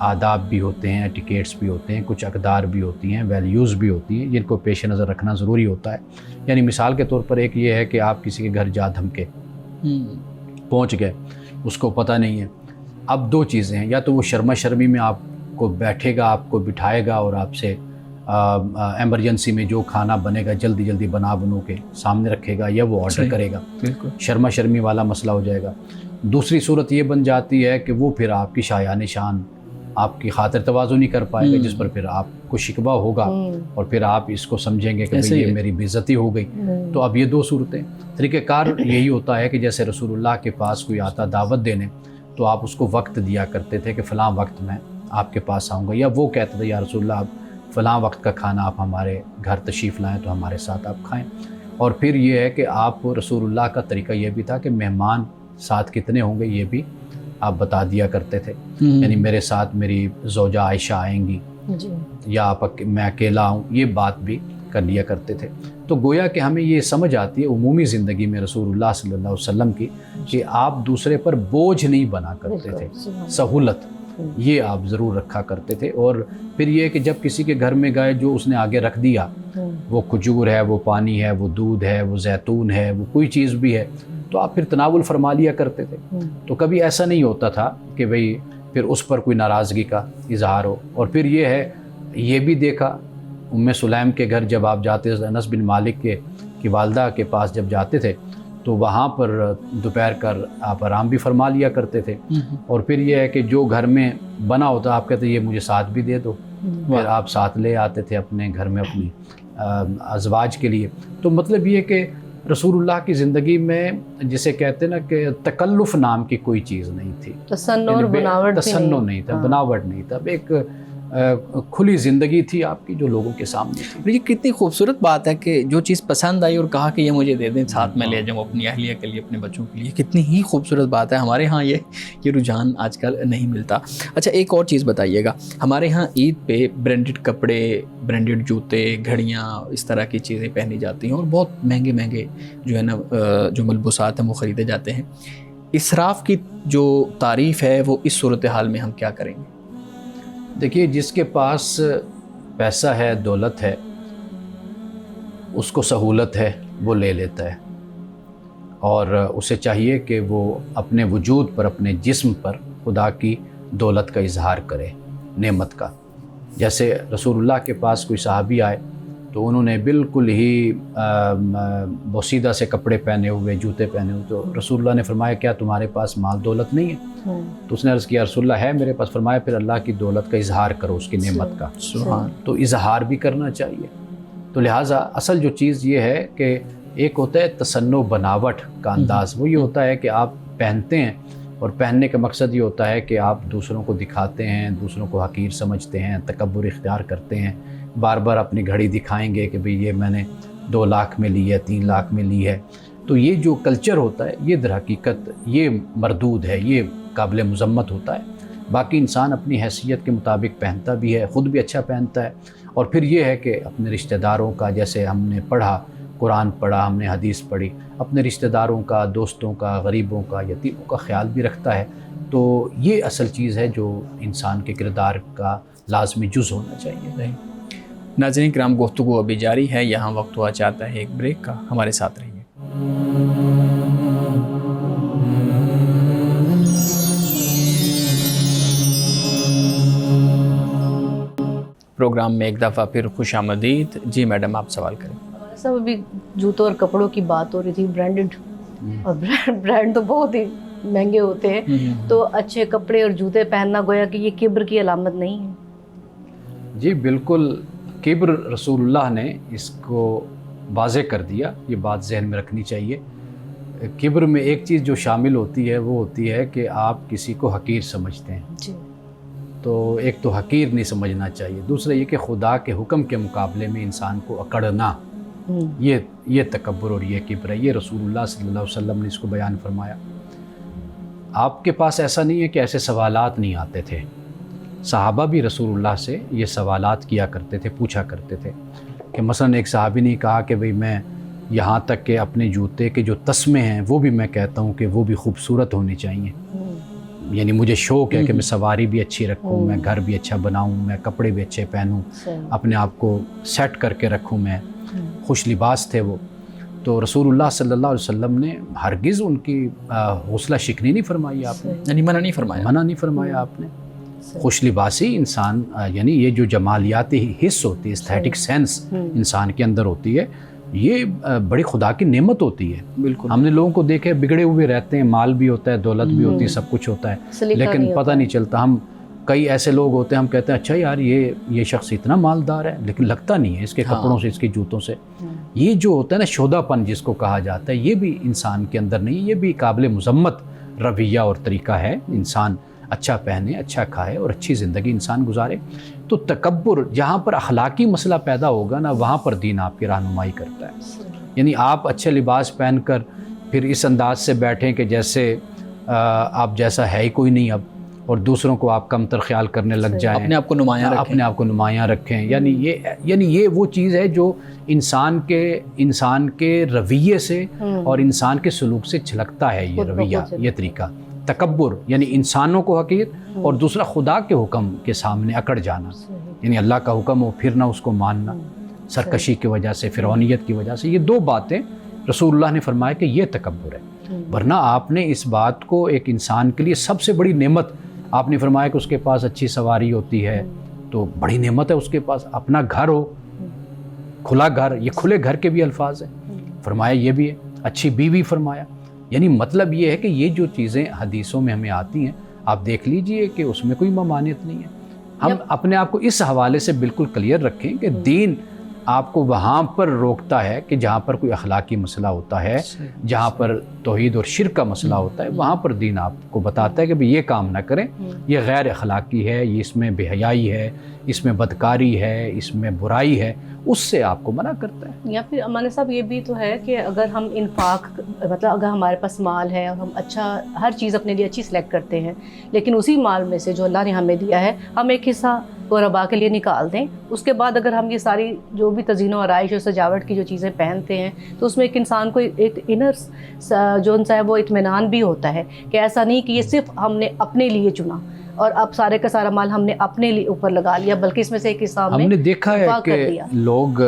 آداب بھی ہوتے ہیں، ایٹیکیٹس بھی ہوتے ہیں، کچھ اقدار بھی ہوتی ہیں، ویلیوز بھی ہوتی ہیں، جن کو پیش نظر رکھنا ضروری ہوتا ہے۔ یعنی مثال کے طور پر ایک یہ ہے کہ آپ کسی کے گھر جا دھمکے پہنچ گئے، اس کو پتہ نہیں ہے۔ اب 2 چیزیں ہیں، یا تو وہ شرما شرمی میں آپ کو بیٹھے گا، آپ کو بٹھائے گا اور آپ سے ایمرجنسی میں جو کھانا بنے گا جلدی جلدی بنو کے سامنے رکھے گا، یا وہ آرڈر کرے گا، شرما شرمی والا مسئلہ ہو جائے گا۔ دوسری صورت یہ بن جاتی ہے کہ وہ پھر آپ کی شایان نشان، آپ کی خاطر تواضع نہیں کر پائے گا، جس پر پھر آپ کو شکوہ ہوگا، اور پھر آپ اس کو سمجھیں گے کہ یہ میری بے عزتی ہو گئی۔ تو اب یہ 2 صورتیں، طریقہ کار یہی ہوتا ہے کہ جیسے رسول اللہ کے پاس کوئی آتا دعوت دینے، تو آپ اس کو وقت دیا کرتے تھے کہ فلاں وقت میں آپ کے پاس آؤں گا، یا وہ کہتے تھے یا رسول اللہ آپ فلاں وقت کا کھانا آپ ہمارے گھر تشریف لائیں تو ہمارے ساتھ آپ کھائیں۔ اور پھر یہ ہے کہ آپ رسول اللہ کا طریقہ یہ بھی تھا کہ مہمان ساتھ کتنے ہوں گے یہ بھی آپ بتا دیا کرتے تھے، یعنی میرے ساتھ میری زوجہ عائشہ آئیں گی، یا میں اکیلا ہوں، یہ بات بھی کر لیا کرتے تھے۔ تو گویا کہ ہمیں یہ سمجھ آتی ہے عمومی زندگی میں رسول اللہ صلی اللہ علیہ وسلم کی، کہ آپ دوسرے پر بوجھ نہیں بنا کرتے تھے، سہولت یہ آپ ضرور رکھا کرتے تھے۔ اور پھر یہ کہ جب کسی کے گھر میں گئے، جو اس نے آگے رکھ دیا، وہ کھجور ہے، وہ پانی ہے، وہ دودھ ہے، وہ زیتون ہے، وہ کوئی چیز بھی ہے، تو آپ پھر تناول فرما لیا کرتے تھے۔ تو کبھی ایسا نہیں ہوتا تھا کہ بھئی پھر اس پر کوئی ناراضگی کا اظہار ہو۔ اور پھر یہ ہے، یہ بھی دیکھا ام سلیم کے گھر جب آپ جاتے، انس بن مالک کی والدہ کے پاس جب جاتے تھے، تو وہاں پر دوپہر کا آپ آرام بھی فرما لیا کرتے تھے۔ اور پھر یہ ہے کہ جو گھر میں بنا ہوتا آپ کہتے یہ مجھے ساتھ بھی دے دو، پھر آپ ساتھ لے آتے تھے اپنے گھر میں اپنی ازواج کے لیے۔ تو مطلب یہ کہ رسول اللہ کی زندگی میں جسے کہتے ہیں نا کہ تکلف نام کی کوئی چیز نہیں تھی، تصنع نہیں تھا، بناوٹ نہیں تھا، ایک کھلی زندگی تھی آپ کی جو لوگوں کے سامنے تھی۔ یہ کتنی خوبصورت بات ہے کہ جو چیز پسند آئی اور کہا کہ یہ مجھے دے دیں، ساتھ میں لے جاؤں اپنی اہلیہ کے لیے، اپنے بچوں کے لیے، کتنی ہی خوبصورت بات ہے۔ ہمارے ہاں یہ رجحان آج کل نہیں ملتا۔ اچھا، ایک اور چیز بتائیے گا، ہمارے ہاں عید پہ برانڈڈ کپڑے، برانڈڈ جوتے، گھڑیاں، اس طرح کی چیزیں پہنی جاتی ہیں، اور بہت مہنگے مہنگے جو ہے نا جو ملبوسات ہیں وہ خریدے جاتے ہیں۔ اسراف کی جو تعریف ہے وہ اس صورتحال میں ہم کیا کریں گے؟ دیکھیے، جس کے پاس پیسہ ہے، دولت ہے، اس کو سہولت ہے، وہ لے لیتا ہے، اور اسے چاہیے کہ وہ اپنے وجود پر، اپنے جسم پر خدا کی دولت کا اظہار کرے، نعمت کا۔ جیسے رسول اللہ کے پاس کوئی صحابی آئے تو انہوں نے بالکل ہی بوسیدہ سے کپڑے پہنے ہوئے، جوتے پہنے ہوئے، تو رسول اللہ نے فرمایا کیا تمہارے پاس مال دولت نہیں ہے؟ تو اس نے عرض کیا رسول اللہ ہے میرے پاس۔ فرمایا پھر اللہ کی دولت کا اظہار کرو، اس کی نعمت کا۔ تو اظہار بھی کرنا چاہیے۔ تو لہٰذا اصل جو چیز یہ ہے کہ ایک ہوتا ہے تصنع، بناوٹ کا انداز، وہ یہ ہوتا ہے کہ آپ پہنتے ہیں، اور پہننے کا مقصد یہ ہوتا ہے کہ آپ دوسروں کو دکھاتے ہیں، دوسروں کو حقیر سمجھتے ہیں، تکبر اختیار کرتے ہیں، بار بار اپنی گھڑی دکھائیں گے کہ بھئی یہ میں نے 2 لاکھ میں لی ہے، 3 لاکھ میں لی ہے۔ تو یہ جو کلچر ہوتا ہے یہ در حقیقت یہ مردود ہے، یہ قابل مذمت ہوتا ہے۔ باقی انسان اپنی حیثیت کے مطابق پہنتا بھی ہے، خود بھی اچھا پہنتا ہے۔ اور پھر یہ ہے کہ اپنے رشتہ داروں کا، جیسے ہم نے پڑھا، قرآن پڑھا، ہم نے حدیث پڑھی، اپنے رشتہ داروں کا، دوستوں کا، غریبوں کا، یتیموں کا خیال بھی رکھتا ہے۔ تو یہ اصل چیز ہے جو انسان کے کردار کا لازمی جز ہونا چاہیے۔ ناظرین کرام، گفتگو ابھی جاری ہے، یہاں وقت ہوا چاہتا ہے ایک بریک کا، ہمارے ساتھ رہیے۔ پروگرام میں ایک دفعہ پھر خوش آمدید. جی میڈم آپ سوال کریں. سب ابھی جوتوں اور کپڑوں کی بات ہو رہی تھی, برانڈڈ, اور برانڈ تو بہت ہی مہنگے ہوتے ہیں, تو اچھے کپڑے اور جوتے پہننا گویا کہ یہ کبر کی علامت نہیں ہے؟ جی بالکل, کبر رسول اللہ نے اس کو واضح کر دیا, یہ بات ذہن میں رکھنی چاہیے. کبر میں ایک چیز جو شامل ہوتی ہے وہ ہوتی ہے کہ آپ کسی کو حقیر سمجھتے ہیں. جی. تو ایک تو حقیر نہیں سمجھنا چاہیے, دوسرا یہ کہ خدا کے حکم کے مقابلے میں انسان کو اکڑنا, یہ تکبر اور یہ کبر ہے. یہ رسول اللہ صلی اللہ علیہ وسلم نے اس کو بیان فرمایا. آپ کے پاس ایسا نہیں ہے کہ ایسے سوالات نہیں آتے تھے, صحابہ بھی رسول اللہ سے یہ سوالات کیا کرتے تھے, پوچھا کرتے تھے. کہ مثلا ایک صحابی نے کہا کہ بھئی میں یہاں تک کہ اپنے جوتے کے جو تسمے ہیں وہ بھی میں کہتا ہوں کہ وہ بھی خوبصورت ہونے چاہیے. یعنی مجھے شوق ہے کہ میں سواری بھی اچھی رکھوں, میں گھر بھی اچھا بناؤں, میں کپڑے بھی اچھے پہنوں, اپنے آپ کو سیٹ کر کے رکھوں, میں خوش لباس تھے وہ. تو رسول اللہ صلی اللہ علیہ وسلم نے ہرگز ان کی حوصلہ شکنی نہیں فرمائی آپ نے, یعنی منع نہیں فرمایا آپ نے. خوش لباسی انسان, یعنی یہ جو جمالیاتی حس ہوتی ہے, استھیٹک سینس انسان کے اندر ہوتی ہے, یہ بڑی خدا کی نعمت ہوتی ہے. بالکل. ہم نے لوگوں کو دیکھے بگڑے ہوئے رہتے ہیں, مال بھی ہوتا ہے, دولت بھی ہوتی ہے, سب کچھ ہوتا ہے, لیکن پتہ نہیں چلتا. ہم کئی ایسے لوگ ہوتے ہیں, ہم کہتے ہیں اچھا یار یہ شخص اتنا مالدار ہے, لیکن لگتا نہیں ہے اس کے کپڑوں سے, اس کے جوتوں سے. یہ جو ہوتا ہے نا شودہ پن جس کو کہا جاتا ہے, یہ بھی انسان کے اندر نہیں, یہ بھی قابل مذمت رویہ اور طریقہ ہے. انسان اچھا پہنے, اچھا کھائے اور اچھی زندگی انسان گزارے. تو تکبر جہاں پر اخلاقی مسئلہ پیدا ہوگا نا, وہاں پر دین آپ کی رہنمائی کرتا ہے. یعنی آپ اچھے لباس پہن کر پھر اس انداز سے بیٹھیں کہ جیسے آپ جیسا ہے ہی کوئی نہیں اب, اور دوسروں کو آپ کمتر خیال کرنے لگ جائیں, اپنے آپ کو نمایاں رکھیں. یعنی یہ وہ چیز ہے جو انسان کے رویے سے اور انسان کے سلوک سے جھلکتا ہے. یہ رویہ, یہ طریقہ تکبر, یعنی انسانوں کو حقیر, اور دوسرا خدا کے حکم کے سامنے اکڑ جانا. یعنی اللہ کا حکم ہو پھر نہ اس کو ماننا, سرکشی کی وجہ سے, فرعونیت کی وجہ سے. یہ دو باتیں رسول اللہ نے فرمایا کہ یہ تکبر ہے. ورنہ آپ نے اس بات کو ایک انسان کے لیے سب سے بڑی نعمت آپ نے فرمایا کہ اس کے پاس اچھی سواری ہوتی ہے, تو بڑی نعمت ہے اس کے پاس. اپنا گھر ہو, کھلا گھر, یہ کھلے گھر کے بھی الفاظ ہیں, فرمایا یہ بھی ہے. اچھی بیوی فرمایا. یعنی مطلب یہ ہے کہ یہ جو چیزیں حدیثوں میں ہمیں آتی ہیں, آپ دیکھ لیجئے کہ اس میں کوئی ممانعت نہیں ہے. ہم اپنے آپ کو اس حوالے سے بالکل کلیئر رکھیں کہ دین آپ کو وہاں پر روکتا ہے کہ جہاں پر کوئی اخلاقی مسئلہ ہوتا ہے, جہاں پر توحید اور شرک کا مسئلہ ہوتا ہے, وہاں پر دین آپ کو بتاتا ہے کہ یہ کام نہ کریں, یہ غیر اخلاقی ہے, یہ اس میں بے حیائی ہے, اس میں بدکاری ہے, اس میں برائی ہے, اس سے آپ کو منع کرتا ہے. یا پھر امانے صاحب یہ بھی تو ہے کہ اگر ہم انفاق, مطلب اگر ہمارے پاس مال ہے اور ہم اچھا ہر چیز اپنے لیے اچھی سلیکٹ کرتے ہیں, لیکن اسی مال میں سے جو اللہ نے ہمیں دیا ہے ہم ایک حصہ غربا کے لیے نکال دیں, اس کے بعد اگر ہم یہ ساری جو بھی تزئین و آرائش اور سجاوٹ کی جو چیزیں پہنتے ہیں, تو اس میں ایک انسان کو ایک انر جو ہے وہ اطمینان بھی ہوتا ہے کہ ایسا نہیں کہ یہ صرف ہم نے اپنے لیے چنا اور اب سارے کا سارا مال ہم نے اپنے لیے اوپر لگا لیا, بلکہ اس میں سے ایک حصہ ہم نے دیکھا ہے کہ لوگ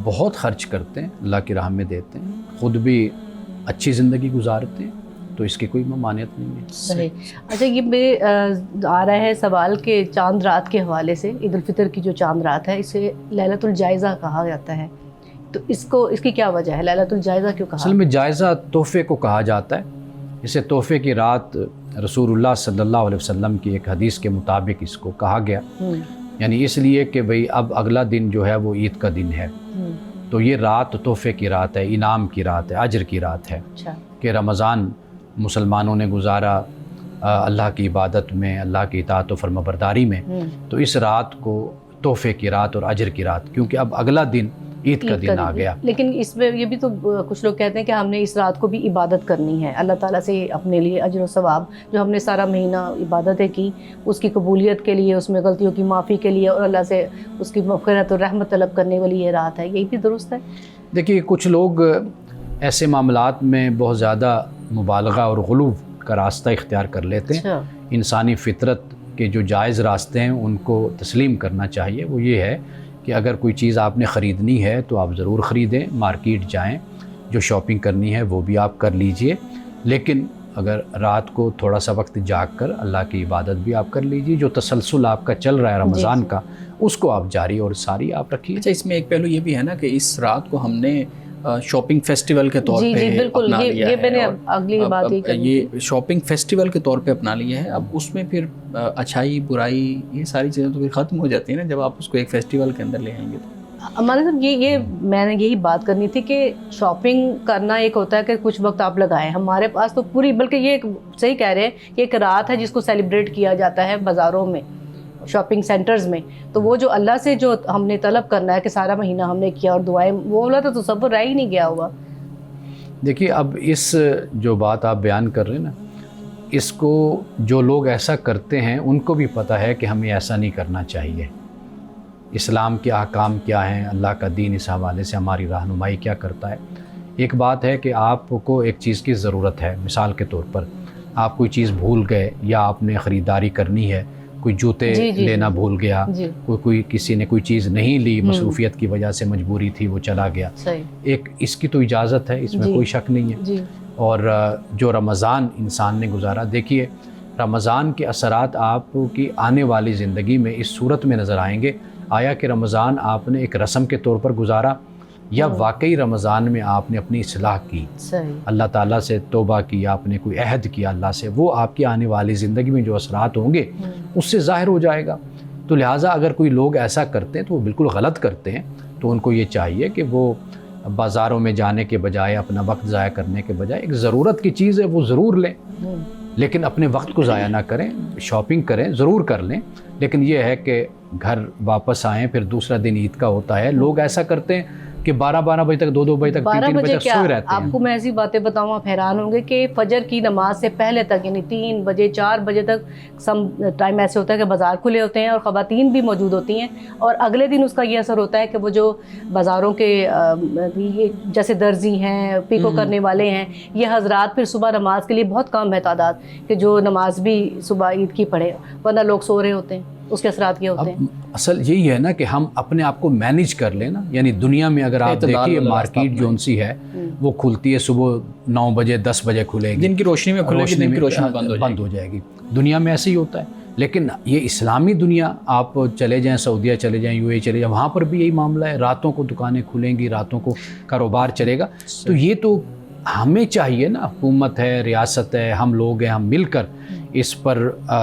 بہت خرچ کرتے ہیں, اللہ کی راہ میں دیتے ہیں, خود بھی اچھی زندگی گزارتے ہیں, تو اس کی کوئی ممانعت نہیں ہے. صحیح. اچھا یہ میرے آ رہا ہے سوال کہ چاند رات کے حوالے سے, عید الفطر کی جو چاند رات ہے اسے لیلۃ الجائزہ کہا جاتا ہے, تو اس کی کیا وجہ ہے, لیلۃ الجائزہ کیوں کہا؟ اصل میں جائزہ تحفے کو کہا جاتا ہے. اسے تحفے کی رات رسول اللہ صلی اللہ علیہ وسلم کی ایک حدیث کے مطابق اس کو کہا گیا, یعنی اس لیے کہ بھئی اب اگلا دن جو ہے وہ عید کا دن ہے, تو یہ رات تحفے کی رات ہے, انعام کی رات ہے, اجر کی رات ہے. کہ رمضان مسلمانوں نے گزارا اللہ کی عبادت میں, اللہ کی اطاعت و فرمانبرداری میں, تو اس رات کو تحفے کی رات اور اجر کی رات, کیونکہ اب اگلا دن عید کا دن آ گیا. لیکن اس میں یہ بھی تو کچھ لوگ کہتے ہیں کہ ہم نے اس رات کو بھی عبادت کرنی ہے, اللہ تعالیٰ سے اپنے لیے اجر و ثواب, جو ہم نے سارا مہینہ عبادتیں کی اس کی قبولیت کے لیے, اس میں غلطیوں کی معافی کے لیے, اور اللہ سے اس کی مغفرت اور رحمت طلب کرنے والی یہ رات ہے. یہی بھی درست ہے؟ دیکھیے کچھ لوگ ایسے معاملات میں بہت زیادہ مبالغہ اور غلو کا راستہ اختیار کر لیتے ہیں. انسانی فطرت کے جو جائز راستے ہیں ان کو تسلیم کرنا چاہیے. وہ یہ ہے کہ اگر کوئی چیز آپ نے خریدنی ہے تو آپ ضرور خریدیں, مارکیٹ جائیں, جو شاپنگ کرنی ہے وہ بھی آپ کر لیجئے, لیکن اگر رات کو تھوڑا سا وقت جاگ کر اللہ کی عبادت بھی آپ کر لیجیے، جو تسلسل آپ کا چل رہا ہے رمضان کا اس کو آپ جاری اور ساری آپ رکھیے۔ اچھا، اس میں ایک پہلو یہ بھی ہے نا کہ اس رات کو ہم نے شاپنگ فیسٹیول کے طور پہ بالکل، یہ میں نے اگلی بات یہ شاپنگ فیسٹیول کے طور پہ اپنا لیا ہے۔ اب اس میں پھر اچھائی برائی یہ ساری چیزیں تو پھر ختم ہو جاتی ہیں نا جب آپ اس کو ایک فیسٹیول کے اندر لے آئیں گے۔ ہمارے صاحب یہ میں نے یہی بات کرنی تھی کہ شاپنگ کرنا ایک ہوتا ہے کہ کچھ وقت آپ لگائیں، ہمارے پاس تو پوری، بلکہ یہ صحیح کہہ رہے ہیں کہ ایک رات ہے جس کو سیلیبریٹ کیا جاتا ہے بازاروں میں، شاپنگ سینٹرز میں، تو وہ جو اللہ سے جو ہم نے طلب کرنا ہے کہ سارا مہینہ ہم نے کیا اور دعائیں، وہ والا تو تصور رہ ہی نہیں گیا ہوا۔ دیکھیے اب اس جو بات آپ بیان کر رہے ہیں نا، اس کو جو لوگ ایسا کرتے ہیں ان کو بھی پتہ ہے کہ ہمیں ایسا نہیں کرنا چاہیے۔ اسلام کے احکام کیا ہیں، اللہ کا دین اس حوالے سے ہماری رہنمائی کیا کرتا ہے۔ ایک بات ہے کہ آپ کو ایک چیز کی ضرورت ہے، مثال کے طور پر آپ کوئی چیز بھول گئے یا آپ نے خریداری کرنی ہے، کوئی جوتے لینا بھول گیا، کوئی کسی نے کوئی چیز نہیں لی، مصروفیت کی وجہ سے مجبوری تھی وہ چلا گیا، ایک اس کی تو اجازت ہے، اس میں کوئی شک نہیں ہے۔ اور جو رمضان انسان نے گزارا، دیکھیے رمضان کے اثرات آپ کی آنے والی زندگی میں اس صورت میں نظر آئیں گے، آیا کہ رمضان آپ نے ایک رسم کے طور پر گزارا یا واقعی رمضان میں آپ نے اپنی اصلاح کی، اللہ تعالیٰ سے توبہ کی، آپ نے کوئی عہد کیا اللہ سے، وہ آپ کی آنے والی زندگی میں جو اثرات ہوں گے اس سے ظاہر ہو جائے گا۔ تو لہٰذا اگر کوئی لوگ ایسا کرتے ہیں تو وہ بالکل غلط کرتے ہیں، تو ان کو یہ چاہیے کہ وہ بازاروں میں جانے کے بجائے، اپنا وقت ضائع کرنے کے بجائے، ایک ضرورت کی چیز ہے وہ ضرور لیں، لیکن اپنے وقت کو ضائع نہ کریں، شاپنگ کریں ضرور کر لیں، لیکن یہ ہے کہ گھر واپس آئیں، پھر دوسرا دن عید کا ہوتا ہے، لوگ ایسا کرتے ہیں کہ 12 بجے تک، 2 بجے تک، 3 بجے تک سوئے رہتے ہیں۔ آپ کو میں ایسی باتیں بتاؤں آپ حیران ہوں گے کہ فجر کی نماز سے پہلے تک، یعنی 3 بجے 4 بجے تک سم ٹائم ایسے ہوتا ہے کہ بازار کھلے ہوتے ہیں اور خواتین بھی موجود ہوتی ہیں، اور اگلے دن اس کا یہ اثر ہوتا ہے کہ وہ جو بازاروں کے جیسے درزی ہیں، پیکو کرنے والے ہیں، یہ حضرات پھر صبح نماز کے لیے بہت کم ہے تعداد کہ جو نماز بھی صبح عید کی پڑھے، ورنہ لوگ سو رہے ہوتے ہیں، اس کے اثرات یہ ہوتے ہیں۔ اصل یہی ہے نا کہ ہم اپنے آپ کو مینیج کر لیں نا، یعنی دنیا میں اگر آپ دیکھیے مارکیٹ جون سی ہے وہ کھلتی ہے صبح 9 بجے 10 بجے کھلے گی، دن کی روشنی میں کھلے گی، دن کی روشنی بند ہو جائے گی، دنیا میں ایسے ہی ہوتا ہے۔ لیکن یہ اسلامی دنیا، آپ چلے جائیں سعودیہ چلے جائیں، یو اے چلے جائیں، وہاں پر بھی یہی معاملہ ہے، راتوں کو دکانیں کھلیں گی، راتوں کو کاروبار چلے گا۔ تو یہ تو ہمیں چاہیے نا، حکومت ہے، ریاست ہے، ہم لوگ ہیں، ہم مل کر اس پر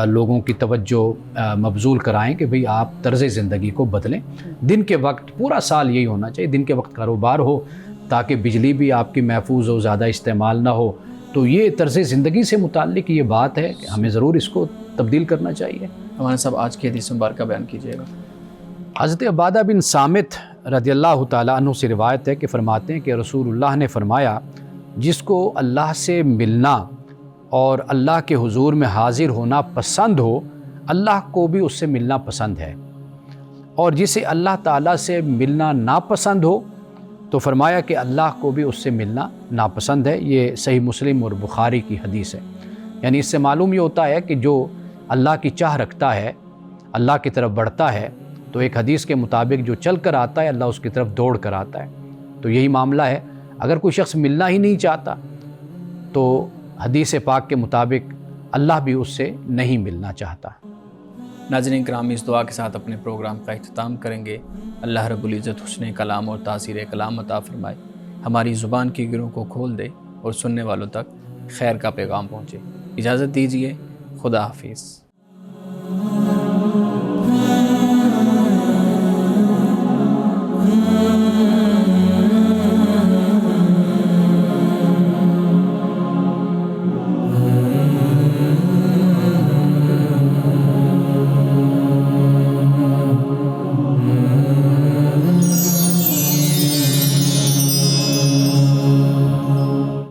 لوگوں کی توجہ مبذول کرائیں کہ بھئی آپ طرز زندگی کو بدلیں۔ دن کے وقت پورا سال یہی ہونا چاہیے، دن کے وقت کاروبار ہو تاکہ بجلی بھی آپ کی محفوظ ہو، زیادہ استعمال نہ ہو۔ تو یہ طرز زندگی سے متعلق یہ بات ہے کہ ہمیں ضرور اس کو تبدیل کرنا چاہیے۔ ہمارے صاحب آج کی حدیث مبارکہ بیان کیجیے گا۔ حضرت عبادہ بن صامت رضی اللہ تعالیٰ عنہ سے روایت ہے کہ فرماتے ہیں کہ رسول اللہ نے فرمایا، جس کو اللہ سے ملنا اور اللہ کے حضور میں حاضر ہونا پسند ہو، اللہ کو بھی اس سے ملنا پسند ہے، اور جسے اللہ تعالیٰ سے ملنا ناپسند ہو تو فرمایا کہ اللہ کو بھی اس سے ملنا ناپسند ہے۔ یہ صحیح مسلم اور بخاری کی حدیث ہے۔ یعنی اس سے معلوم یہ ہوتا ہے کہ جو اللہ کی چاہ رکھتا ہے، اللہ کی طرف بڑھتا ہے، تو ایک حدیث کے مطابق جو چل کر آتا ہے اللہ اس کی طرف دوڑ کر آتا ہے۔ تو یہی معاملہ ہے، اگر کوئی شخص ملنا ہی نہیں چاہتا تو حدیث پاک کے مطابق اللہ بھی اس سے نہیں ملنا چاہتا۔ ناظرین کرام، اس دعا کے ساتھ اپنے پروگرام کا اختتام کریں گے۔ اللہ رب العزت حسن کلام اور تاثیر کلام عطا فرمائے، ہماری زبان کی گروں کو کھول دے اور سننے والوں تک خیر کا پیغام پہنچے۔ اجازت دیجیے، خدا حافظ۔